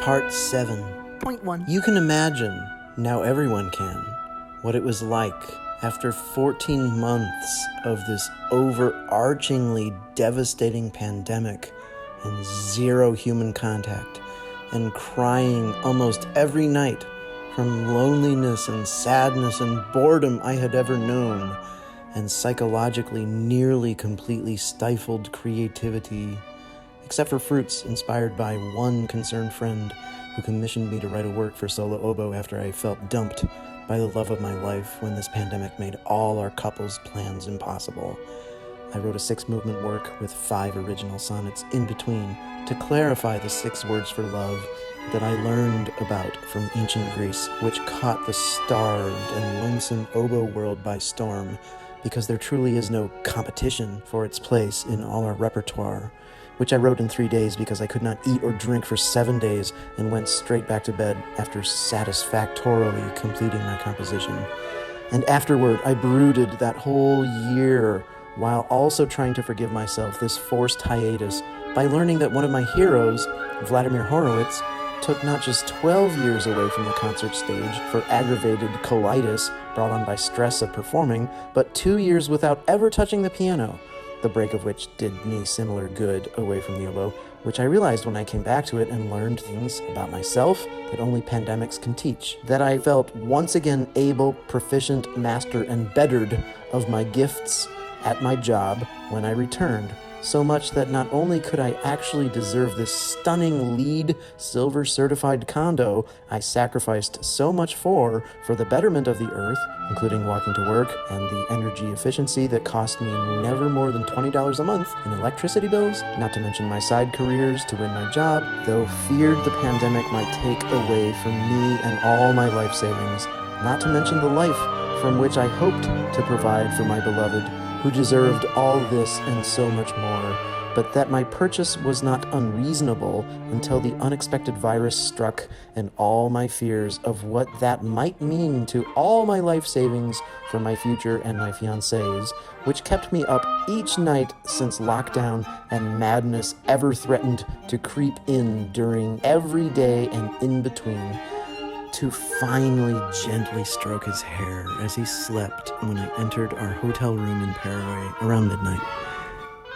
Part 7. .1. You can imagine, now everyone can, what it was like after 14 months of this overarchingly devastating pandemic and zero human contact, and crying almost every night from loneliness and sadness and boredom I had ever known, and psychologically nearly completely stifled creativity, except for fruits inspired by one concerned friend who commissioned me to write a work for solo oboe after I felt dumped by the love of my life when this pandemic made all our couple's plans impossible. I wrote a 6-movement work with 5 original sonnets in between to clarify the 6 words for love that I learned about from ancient Greece, which caught the starved and lonesome oboe world by storm, because there truly is no competition for its place in all our repertoire, which I wrote in 3 days because I could not eat or drink for 7 days and went straight back to bed after satisfactorily completing my composition. And afterward, I brooded that whole year while also trying to forgive myself this forced hiatus by learning that one of my heroes, Vladimir Horowitz, took not just 12 years away from the concert stage for aggravated colitis brought on by stress of performing, but 2 years without ever touching the piano, the break of which did me similar good away from the oboe, which I realized when I came back to it and learned things about myself that only pandemics can teach. That I felt once again able, proficient, master, and bettered of my gifts at my job when I returned, so much that not only could I actually deserve this stunning LEED silver certified condo I sacrificed so much for the betterment of the earth, including walking to work and the energy efficiency that cost me never more than $20 a month in electricity bills, not to mention my side careers to win my job, though feared the pandemic might take away from me and all my life savings, not to mention the life from which I hoped to provide for my beloved, who deserved all this and so much more, but that my purchase was not unreasonable until the unexpected virus struck and all my fears of what that might mean to all my life savings for my future and my fiancé's, which kept me up each night since lockdown and madness ever threatened to creep in during every day and in between, to finally gently stroke his hair as he slept when I entered our hotel room in Paraguay around midnight.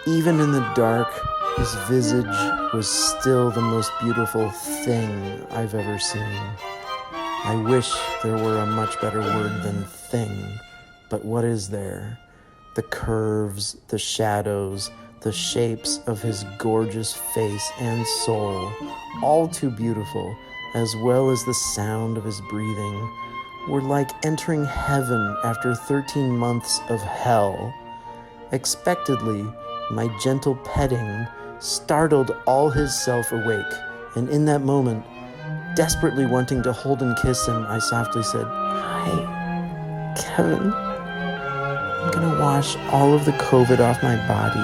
Even in the dark, his visage was still the most beautiful thing I've ever seen. I wish there were a much better word than thing, but what is there? The curves, the shadows, the shapes of his gorgeous face and soul, all too beautiful, as well as the sound of his breathing, were like entering heaven after 13 months of hell. Expectedly, my gentle petting startled all his self awake, and in that moment, desperately wanting to hold and kiss him, I softly said, "Hi, Kevin. I'm gonna wash all of the COVID off my body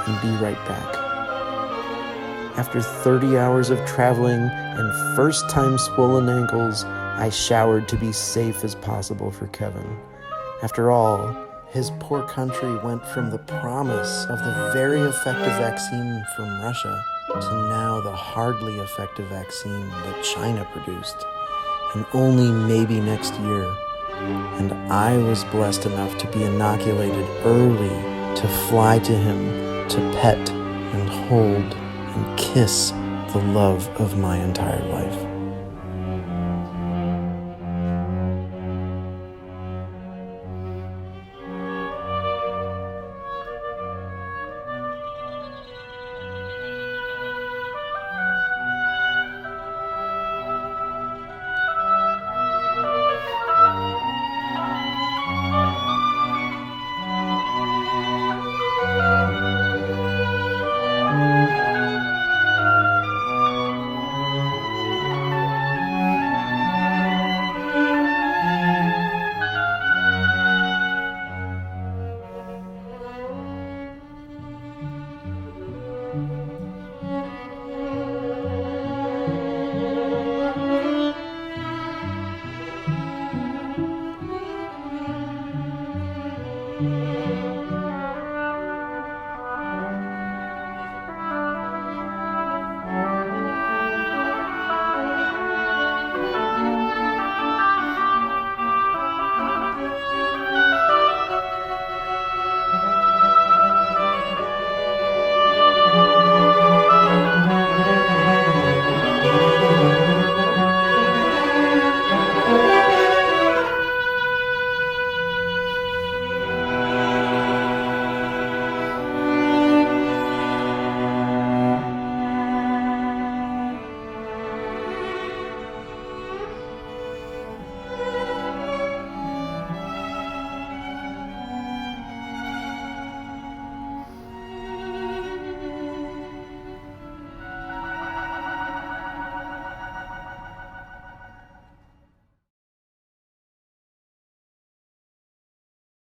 and be right back." After 30 hours of traveling and first-time swollen ankles, I showered to be safe as possible for Kevin. After all, his poor country went from the promise of the very effective vaccine from Russia to now the hardly effective vaccine that China produced, and only maybe next year. And I was blessed enough to be inoculated early, to fly to him, to pet and hold and kiss the love of my entire life.